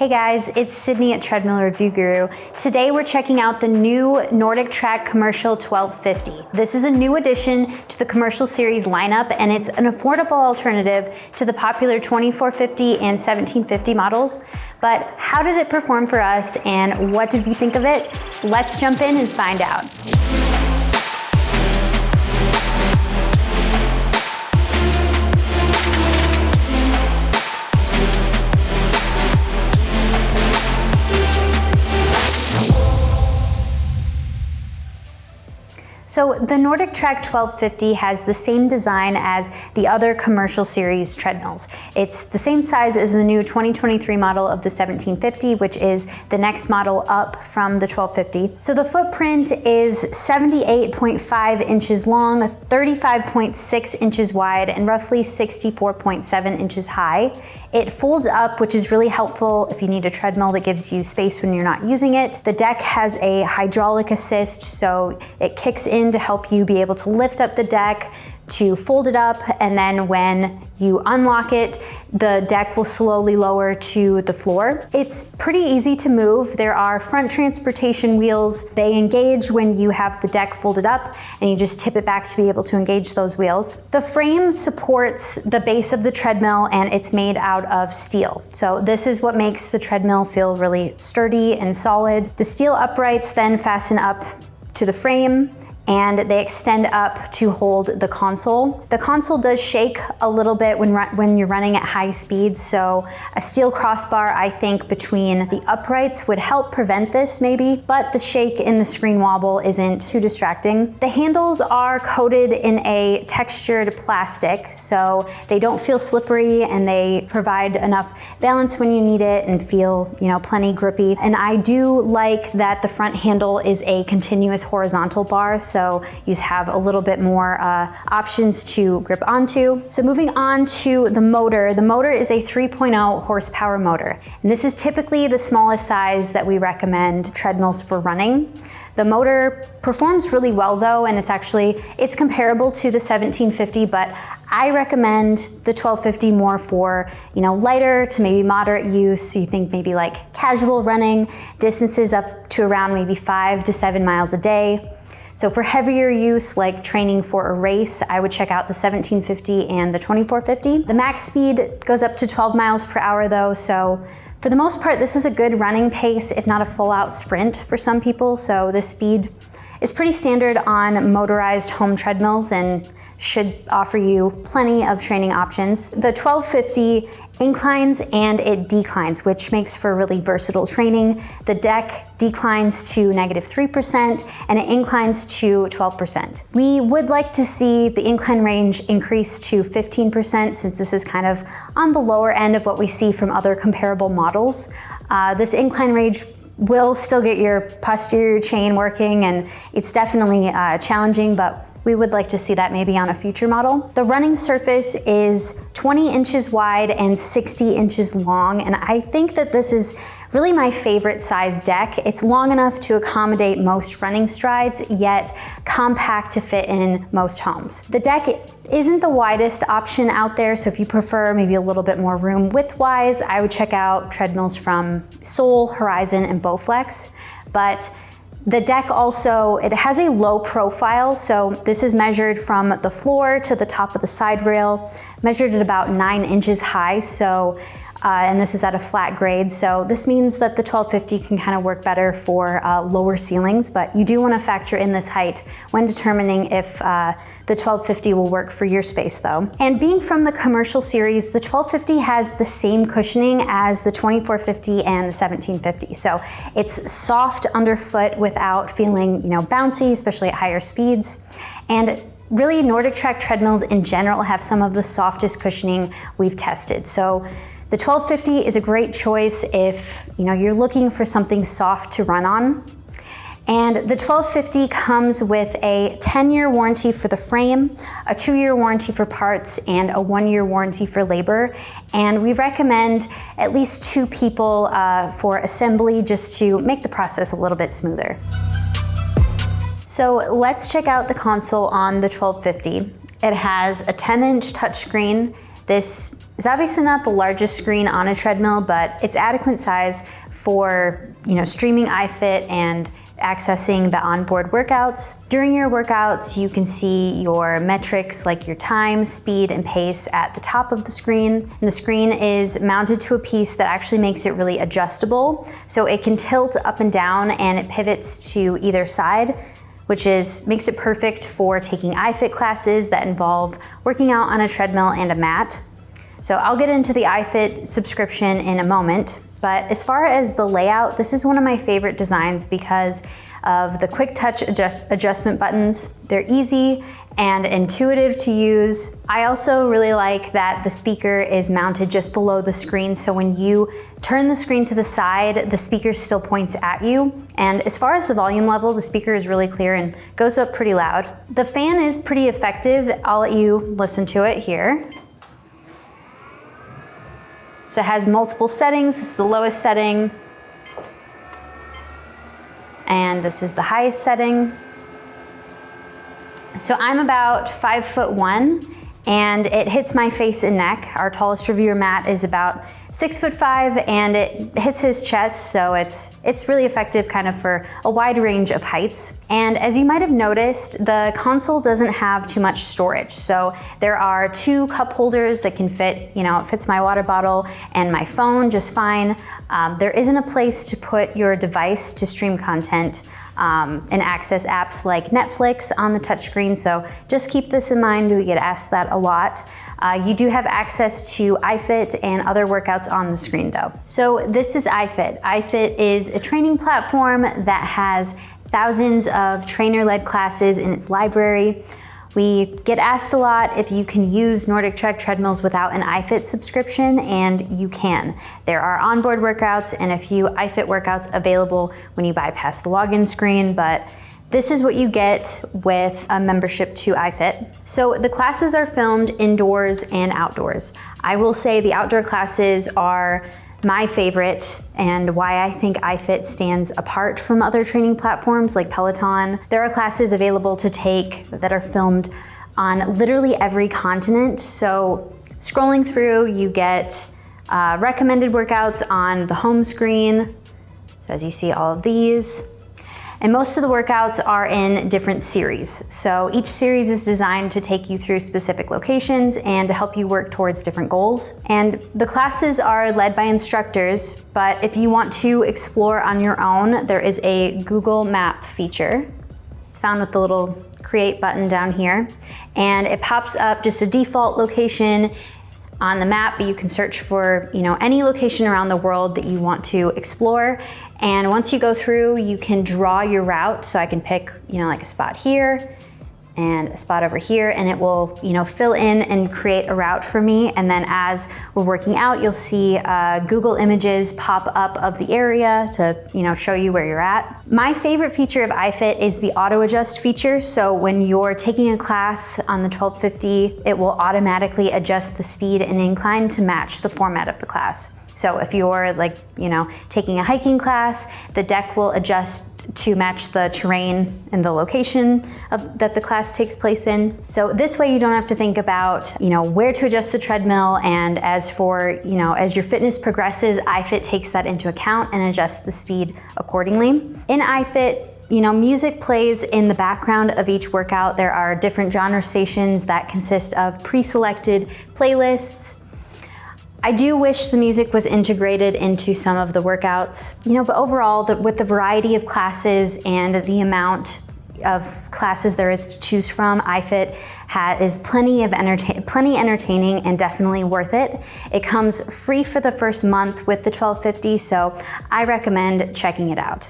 Hey guys, it's Sydney at Treadmill Review Guru. Today we're checking out the new NordicTrack Commercial 1250. This is a new addition to the Commercial series lineup, and it's an affordable alternative to the popular 2450 and 1750 models. But how did it perform for us, and what did we think of it? Let's jump in and find out. So the NordicTrack 1250 has the same design as the other Commercial series treadmills. It's the same size as the new 2023 model of the 1750, which is the next model up from the 1250. So the footprint is 78.5 inches long, 35.6 inches wide, and roughly 64.7 inches high. It folds up, which is really helpful if you need a treadmill that gives you space when you're not using it. The deck has a hydraulic assist, so it kicks in to help you be able to lift up the deck, to fold it up, and then when you unlock it, the deck will slowly lower to the floor. It's pretty easy to move. There are front transportation wheels. They engage when you have the deck folded up, and you just tip it back to be able to engage those wheels. The frame supports the base of the treadmill, and it's made out of steel. So this is what makes the treadmill feel really sturdy and solid. The steel uprights then fasten up to the frame, and they extend up to hold the console. The console does shake a little bit when you're running at high speeds, so a steel crossbar, I think, between the uprights would help prevent this maybe, but the shake in the screen wobble isn't too distracting. The handles are coated in a textured plastic, so they don't feel slippery, and they provide enough balance when you need it and feel, plenty grippy. And I do like that the front handle is a continuous horizontal bar, so you have a little bit more options to grip onto. So moving on to the motor is a 3.0 horsepower motor. And this is typically the smallest size that we recommend treadmills for running. The motor performs really well though, and it's comparable to the 1750, but I recommend the 1250 more for, lighter to maybe moderate use. So you think maybe like casual running, distances up to around maybe 5 to 7 miles a day. So for heavier use, like training for a race, I would check out the 1750 and the 2450. The max speed goes up to 12 miles per hour though, so for the most part, this is a good running pace, if not a full-out sprint for some people. So this speed is pretty standard on motorized home treadmills and should offer you plenty of training options. The 1250 inclines and it declines, which makes for really versatile training. The deck declines to -3% and it inclines to 12%. We would like to see the incline range increase to 15%, since this is kind of on the lower end of what we see from other comparable models. This incline range will still get your posterior chain working, and it's definitely challenging, but we would like to see that maybe on a future model. The running surface is 20 inches wide and 60 inches long, and I think that this is really my favorite size deck. It's long enough to accommodate most running strides, yet compact to fit in most homes. The deck isn't the widest option out there, so if you prefer maybe a little bit more room width-wise, I would check out treadmills from Soul, Horizon, and Bowflex. But the deck also, it has a low profile, so this is measured from the floor to the top of the side rail, measured at about 9 inches high, so and this is at a flat grade, so this means that the 1250 can kind of work better for lower ceilings, but you do want to factor in this height when determining if the 1250 will work for your space though. And being from the Commercial series, the 1250 has the same cushioning as the 2450 and the 1750. So it's soft underfoot without feeling, bouncy, especially at higher speeds. And really, NordicTrack treadmills in general have some of the softest cushioning we've tested. So the 1250 is a great choice if you're looking for something soft to run on. And the 1250 comes with a 10-year warranty for the frame, a 2-year warranty for parts, and a 1-year warranty for labor. And we recommend at least 2 people for assembly, just to make the process a little bit smoother. So let's check out the console on the 1250. It has a 10-inch touchscreen. This It's obviously not the largest screen on a treadmill, but it's adequate size for, streaming iFit and accessing the onboard workouts. During your workouts, you can see your metrics like your time, speed, and pace at the top of the screen. And the screen is mounted to a piece that actually makes it really adjustable. So it can tilt up and down and it pivots to either side, which makes it perfect for taking iFit classes that involve working out on a treadmill and a mat. So I'll get into the iFit subscription in a moment. But as far as the layout, this is one of my favorite designs because of the quick touch adjustment buttons. They're easy and intuitive to use. I also really like that the speaker is mounted just below the screen, so when you turn the screen to the side, the speaker still points at you. And as far as the volume level, the speaker is really clear and goes up pretty loud. The fan is pretty effective. I'll let you listen to it here. So it has multiple settings. This is the lowest setting. And this is the highest setting. So I'm about 5'1", and it hits my face and neck. Our tallest reviewer, Matt, is about 6'5", and it hits his chest, so it's really effective kind of for a wide range of heights. And as you might have noticed, the console doesn't have too much storage. So there are 2 cup holders that can fit, it fits my water bottle and my phone just fine. There isn't a place to put your device to stream content and access apps like Netflix on the touchscreen, so just keep this in mind. We get asked that a lot. You do have access to iFit and other workouts on the screen though. So this is iFit. iFit is a training platform that has thousands of trainer-led classes in its library. We get asked a lot if you can use NordicTrack treadmills without an iFit subscription, and you can. There are onboard workouts and a few iFit workouts available when you bypass the login screen, but this is what you get with a membership to iFit. So the classes are filmed indoors and outdoors. I will say the outdoor classes are my favorite and why I think iFit stands apart from other training platforms like Peloton. There are classes available to take that are filmed on literally every continent. So scrolling through, you get recommended workouts on the home screen. So as you see all of these. And most of the workouts are in different series. So each series is designed to take you through specific locations and to help you work towards different goals. And the classes are led by instructors, but if you want to explore on your own, there is a Google Map feature. It's found with the little create button down here. And it pops up just a default location on the map, but you can search for any location around the world that you want to explore. And once you go through, you can draw your route. So I can pick like a spot here and a spot over here, and it will fill in and create a route for me. And then as we're working out, you'll see Google Images pop up of the area to show you where you're at. My favorite feature of iFit is the auto adjust feature. So when you're taking a class on the 1250, it will automatically adjust the speed and incline to match the format of the class. So if you're taking a hiking class, the deck will adjust to match the terrain and the location that the class takes place in. So this way you don't have to think about, where to adjust the treadmill. And as for, as your fitness progresses, iFit takes that into account and adjusts the speed accordingly. In iFit, music plays in the background of each workout. There are different genre stations that consist of pre-selected playlists. I do wish the music was integrated into some of the workouts, but overall, with the variety of classes and the amount of classes there is to choose from, iFit is plenty entertaining and definitely worth it. It comes free for the first month with the 1250, so I recommend checking it out.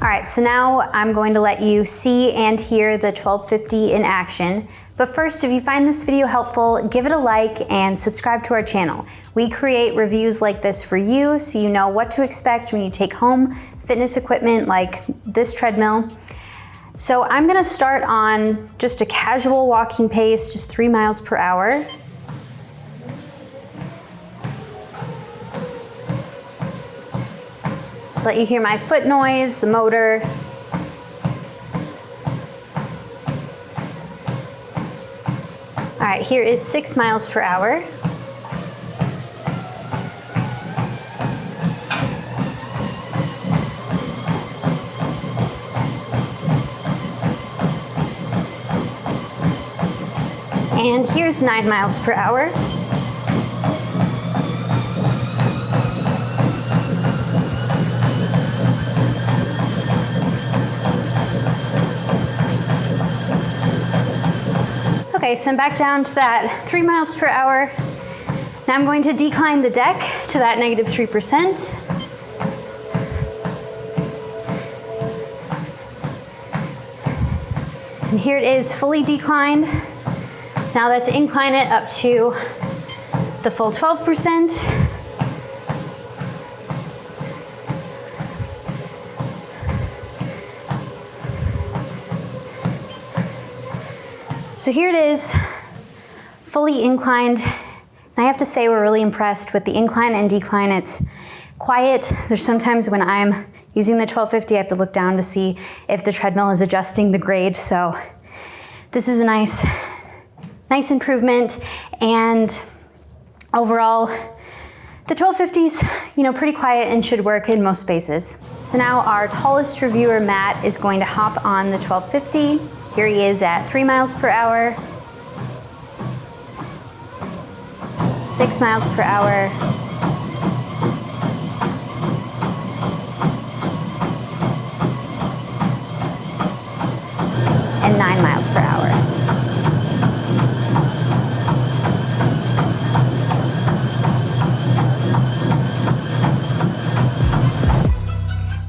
All right, so now I'm going to let you see and hear the 1250 in action. But first, if you find this video helpful, give it a like and subscribe to our channel. We create reviews like this for you so you know what to expect when you take home fitness equipment like this treadmill. So I'm gonna start on just a casual walking pace, just 3 miles per hour. Just let you hear my foot noise, the motor. All right, here is 6 miles per hour. And here's 9 miles per hour. Okay, so I'm back down to that 3 miles per hour. Now I'm going to decline the deck to that -3%. And here it is, fully declined. So now let's incline it up to the full 12%. So here it is, fully inclined. And I have to say we're really impressed with the incline and decline. It's quiet. There's sometimes when I'm using the 1250, I have to look down to see if the treadmill is adjusting the grade. So this is a nice improvement. And overall, the 1250's, pretty quiet and should work in most spaces. So now our tallest reviewer, Matt, is going to hop on the 1250. Here he is at 3 miles per hour, 6 miles per hour, and 9 miles per hour.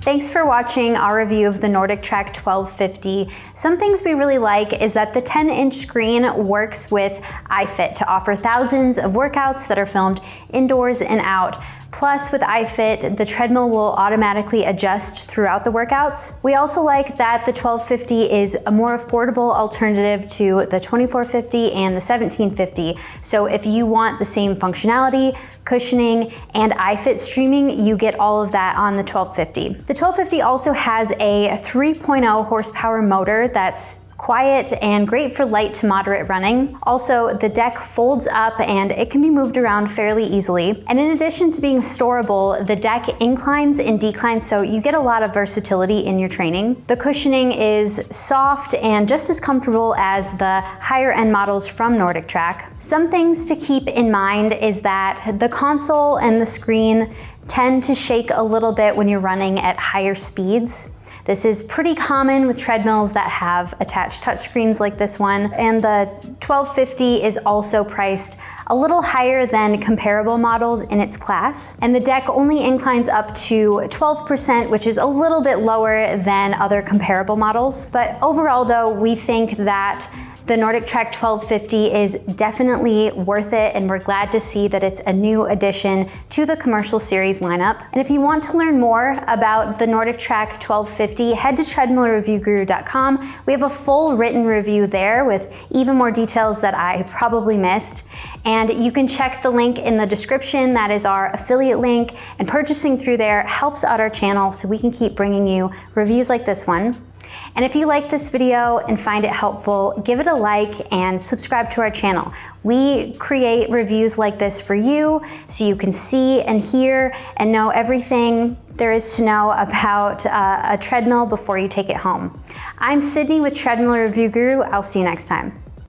Thanks for watching our review of the NordicTrack 1250. Some things we really like is that the 10-inch screen works with iFit to offer thousands of workouts that are filmed indoors and out. Plus, with iFit, the treadmill will automatically adjust throughout the workouts. We also like that the 1250 is a more affordable alternative to the 2450 and the 1750. So if you want the same functionality, cushioning, and iFit streaming, you get all of that on the 1250. The 1250 also has a 3.0 horsepower motor that's quiet and great for light to moderate running. Also, the deck folds up and it can be moved around fairly easily. And in addition to being storable, the deck inclines and declines, so you get a lot of versatility in your training. The cushioning is soft and just as comfortable as the higher end models from NordicTrack. Some things to keep in mind is that the console and the screen tend to shake a little bit when you're running at higher speeds. This is pretty common with treadmills that have attached touchscreens like this one. And the 1250 is also priced a little higher than comparable models in its class. And the deck only inclines up to 12%, which is a little bit lower than other comparable models. But overall though, we think that the NordicTrack 1250 is definitely worth it, and we're glad to see that it's a new addition to the commercial series lineup. And if you want to learn more about the NordicTrack 1250, head to treadmillreviewguru.com. We have a full written review there with even more details that I probably missed. And you can check the link in the description. That is our affiliate link, and purchasing through there helps out our channel so we can keep bringing you reviews like this one. And if you like this video and find it helpful, give it a like and subscribe to our channel. We create reviews like this for you so you can see and hear and know everything there is to know about a treadmill before you take it home. I'm Sydney with Treadmill Review Guru. I'll see you next time.